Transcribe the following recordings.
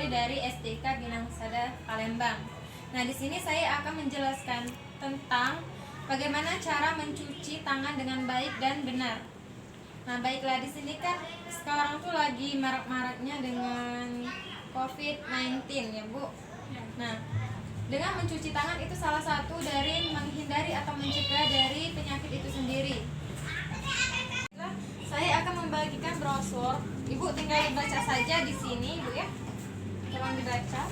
Putri dari SDK Binangsada Palembang. Nah, di sini saya akan menjelaskan tentang bagaimana cara mencuci tangan dengan baik dan benar. Nah, baiklah, di sini kan sekarang tuh lagi marak-maraknya dengan COVID-19 ya, Bu. Nah, dengan mencuci tangan itu salah satu dari menghindari atau mencegah dari penyakit itu sendiri. Saya akan membagikan brosur. Ibu tinggal baca saja di sini, Bu ya. Tolong dibaca.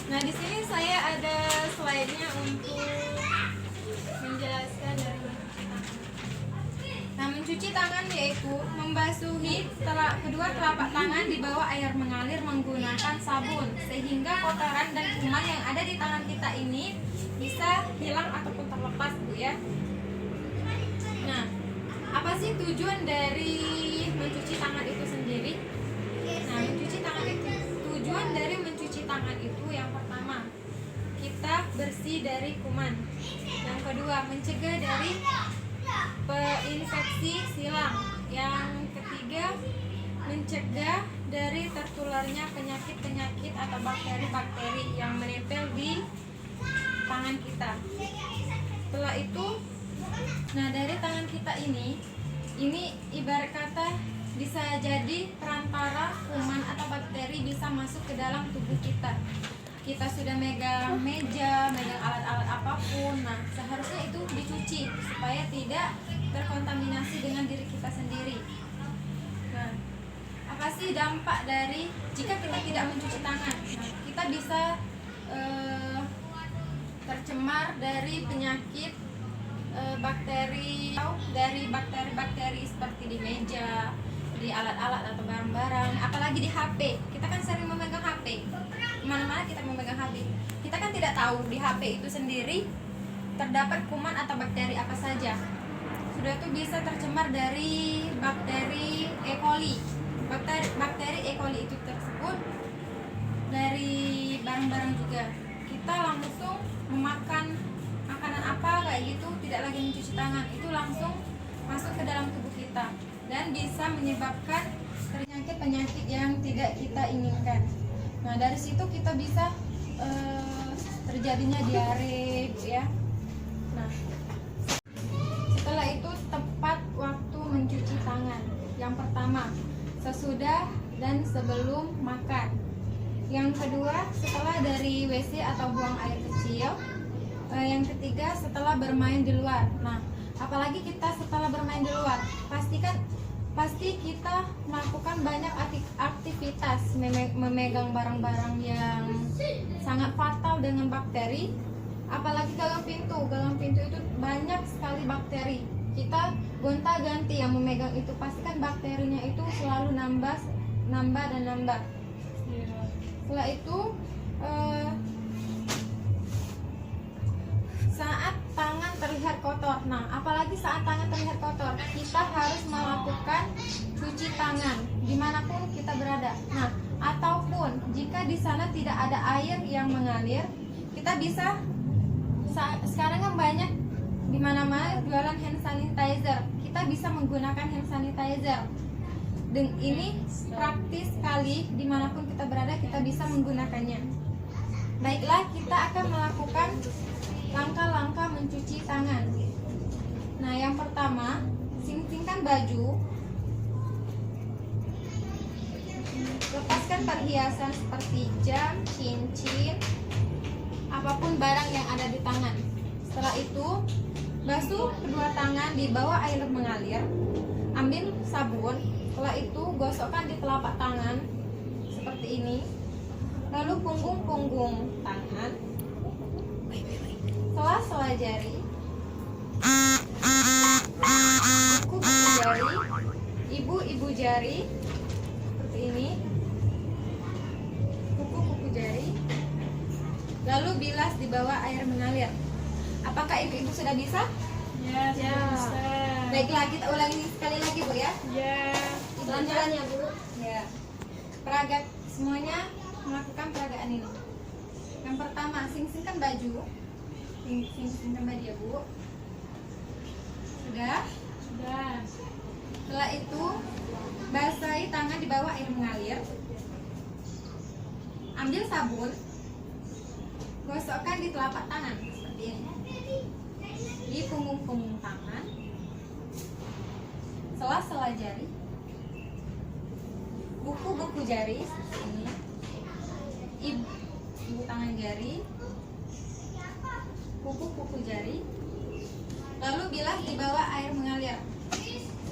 Nah, di sini saya ada slide-nya untuk menjelaskan dari mencuci tangan. Nah, mencuci tangan yaitu membasuhi kedua telapak tangan di bawah air mengalir menggunakan sabun sehingga kotoran dan kuman yang ada di tangan kita ini bisa hilang ataupun terlepas, Bu ya. Nah, apa sih tujuan dari mencuci tangan itu sendiri? Nah, tujuan dari mencuci tangan itu yang pertama, kita bersih dari kuman. Yang kedua, mencegah dari infeksi silang. Yang ketiga, mencegah dari tertularnya penyakit-penyakit atau bakteri-bakteri yang menempel di tangan kita. Setelah itu, nah dari tangan kita ini ibarat kata bisa jadi perantara kuman atau bakteri bisa masuk ke dalam tubuh kita. Kita sudah megang meja, megang alat-alat apapun, nah seharusnya itu dicuci supaya tidak terkontaminasi dengan diri kita sendiri. Nah, apa sih dampak dari jika kita tidak mencuci tangan? Nah, kita bisa tercemar dari penyakit bakteri, dari bakteri-bakteri seperti di meja, di alat-alat atau barang-barang, apalagi di HP. Kita kan sering memegang HP, kemana-mana kita memegang HP. Kita kan tidak tahu di HP itu sendiri terdapat kuman atau bakteri apa saja. Sudah tuh bisa tercemar dari bakteri E. coli. Bakteri E. coli itu tersebut dari barang-barang juga. Kita langsung memakan makanan apa kayak gitu, tidak lagi mencuci tangan, itu langsung masuk ke dalam tubuh kita dan bisa menyebabkan penyakit-penyakit yang tidak kita inginkan. Nah, dari situ kita bisa terjadinya diare, Bu ya. Nah, setelah itu tepat waktu mencuci tangan. Yang pertama, sesudah dan sebelum makan. Yang kedua, setelah dari WC atau buang air kecil. Yang ketiga, setelah bermain di luar. Nah, apalagi kita setelah bermain di luar, pasti kita melakukan banyak aktivitas, memegang barang-barang yang sangat fatal dengan bakteri. Apalagi gagang pintu itu banyak sekali bakteri. Kita gonta-ganti yang memegang itu, pastikan bakterinya itu selalu nambah. Setelah itu saat tangan terlihat kotor. Nah, apalagi saat tangan terlihat kotor, kita harus melakukan cuci tangan dimanapun kita berada. Nah, ataupun jika di sana tidak ada air yang mengalir, kita bisa, sekarang kan banyak di mana-mana jualan hand sanitizer. Kita bisa menggunakan hand sanitizer. Dan ini praktis sekali, dimanapun kita berada kita bisa menggunakannya. Baiklah, kita akan melakukan langkah-langkah mencuci tangan. Nah, yang pertama, singkirkan baju, lepaskan perhiasan seperti jam, cincin, apapun barang yang ada di tangan. Setelah itu, basuh kedua tangan di bawah air mengalir, ambil sabun. Setelah itu, gosokkan di telapak tangan seperti ini, lalu punggung tangan, sela-sela jari, kuku jari, ibu jari seperti ini, kuku jari, lalu bilas di bawah air mengalir. Apakah ibu sudah bisa? Ya, sudah bisa. Baiklah, kita ulangi sekali lagi, Bu ya. Ya. Pelan-pelan ya, Bu. Ya. Peragak semuanya melakukan peragaan ini. Yang pertama, singkirkan baju. Singkirkan baju ya, Bu. Sudah? Sudah. Setelah itu basahi tangan di bawah air mengalir. Ambil sabun, gosokkan di telapak tangan seperti ini, di punggung-punggung tangan, sela-sela jari, buku-buku jari ini, ibu tangan jari, kuku-kuku jari. Lalu bilas di bawah air mengalir.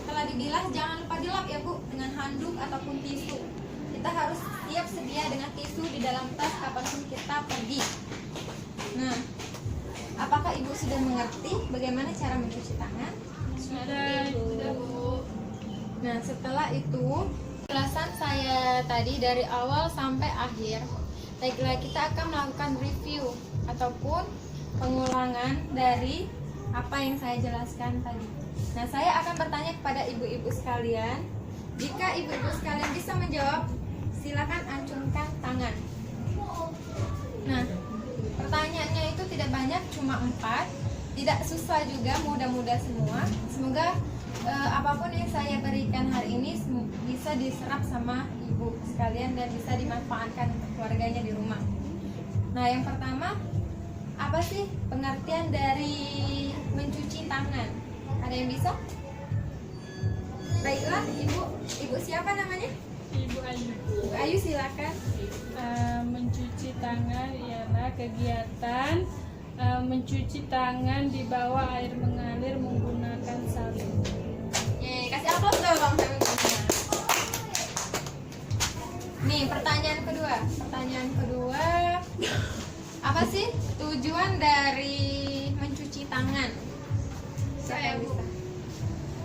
Setelah dibilas jangan lupa dilap ya Bu dengan handuk ataupun tisu. Kita harus siap sedia dengan tisu di dalam tas kapanpun kita pergi. Nah, apakah Ibu sudah mengerti bagaimana cara mencuci tangan? Sudah, Bu. Nah, setelah itu penjelasan saya tadi dari awal sampai akhir. Baiklah, kita akan melakukan review ataupun pengulangan dari apa yang saya jelaskan tadi. Nah, saya akan bertanya kepada ibu-ibu sekalian. Jika ibu-ibu sekalian bisa menjawab, silakan acungkan tangan. Nah, pertanyaannya itu tidak banyak, cuma 4. Tidak susah juga, mudah-mudah semua. Semoga apapun yang saya berikan hari ini bisa diserap sama ibu sekalian dan bisa dimanfaatkan untuk keluarganya di rumah. Nah, yang pertama, apa sih pengertian dari mencuci tangan? Ada yang bisa? Baiklah, ibu siapa namanya? Ibu Ayu. Ibu Ayu, silakan. Mencuci tangan ialah kegiatan mencuci tangan di bawah air mengalir menggunakan sabun. Kasih aplaus dong teman-teman. Nih, pertanyaan kedua. Apa sih tujuan dari mencuci tangan? Siapa yang bisa?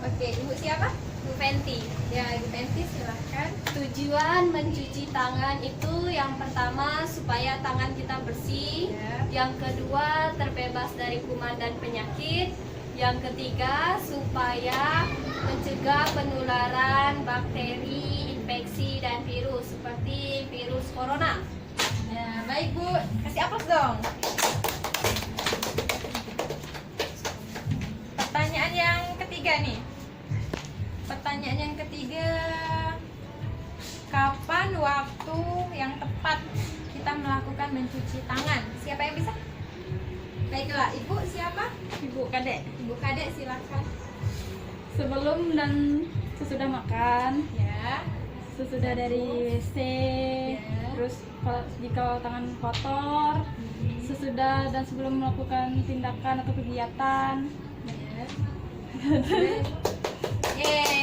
Oke, Ibu siapa? Bu Fenty. Ya, Ibu Fenty silahkan. Tujuan mencuci tangan itu yang pertama supaya tangan kita bersih, Ya. yang kedua terbebas dari kuman dan penyakit, yang ketiga supaya mencegah penularan bakteri, infeksi dan virus seperti virus corona. Ya, baik Bu. Kasih aplaus dong. Pertanyaan yang ketiga nih. Pertanyaan yang ketiga, kapan waktu yang tepat kita melakukan mencuci tangan? Siapa yang bisa? Baiklah, Ibu siapa? Ibu Kadek. Ibu Kadek silakan. Sebelum dan sesudah makan, Ya. sesudah dari WC, Ya. terus jika tangan kotor, sesudah dan sebelum melakukan tindakan atau kegiatan. Ya. Yeay.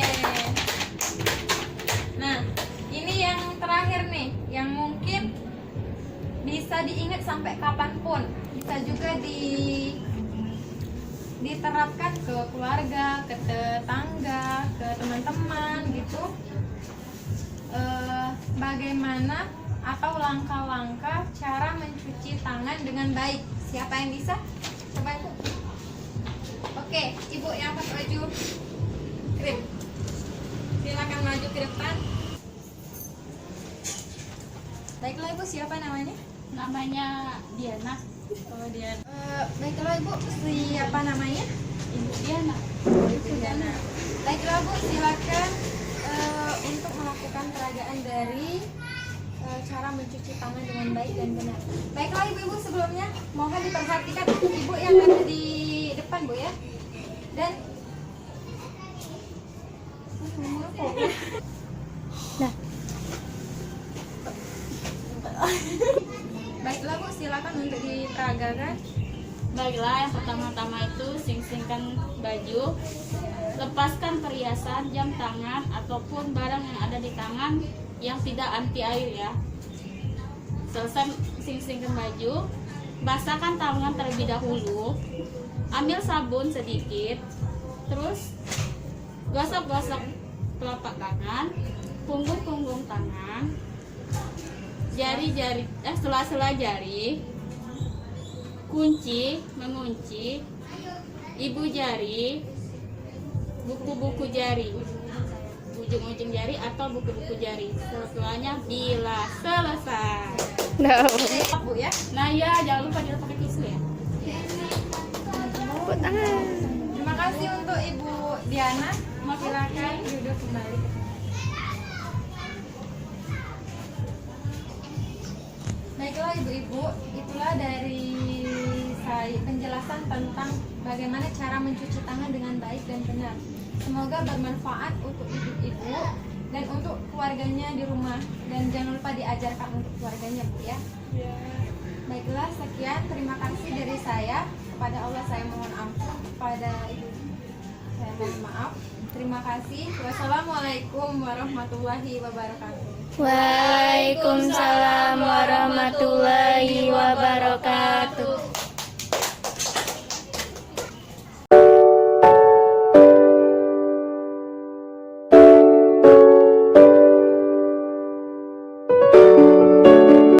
Nah, ini yang terakhir nih, yang mungkin bisa diingat sampai kapanpun, bisa juga diterapkan ke keluarga, ke tetangga, ke teman-teman gitu. Bagaimana atau langkah-langkah cara mencuci tangan dengan baik? Siapa yang bisa? Coba Ibu. Oke, Ibu yang pakai baju krim, silakan maju ke depan. Baiklah Ibu, siapa namanya? Namanya Diana. Oh Diana. Baiklah Ibu, siapa namanya? Ibu Diana. Ibu Diana. Baiklah Bu, silakan untuk melakukan peragaan dari cara mencuci tangan dengan baik dan benar. Baiklah ibu-ibu, sebelumnya mohon diperhatikan untuk ibu yang ada di depan Bu ya. Dan Nah. baiklah Bu, silakan untuk diperagakan. Baiklah, yang pertama-tama itu sing-singkan baju, lepaskan perhiasan, jam tangan ataupun barang yang ada di tangan yang tidak anti air ya. Selesai sing-singkan baju, basahkan tangan terlebih dahulu, ambil sabun sedikit, terus gosok-gosok telapak tangan, punggung-punggung tangan, jari-jari, sela-sela jari, mengunci, ibu jari, buku-buku jari, ujung-ujung jari atau buku-buku jari. Setelahnya bila selesai. Bu ya. Nah ya, jangan lupa kita pakai tisu ya. Terima kasih untuk Ibu Diana, silakan duduk kembali. Baiklah ibu-ibu, itulah dari saya penjelasan tentang bagaimana cara mencuci tangan dengan baik dan benar. Semoga bermanfaat untuk ibu-ibu dan untuk keluarganya di rumah, dan jangan lupa diajarkan untuk keluarganya, Bu ya. Ya. Baiklah, sekian, terima kasih dari saya. Kepada Allah saya mohon ampun, kepada ibu saya mohon maaf. Terima kasih. Wassalamualaikum warahmatullahi wabarakatuh. Waalaikumsalam warahmatullahi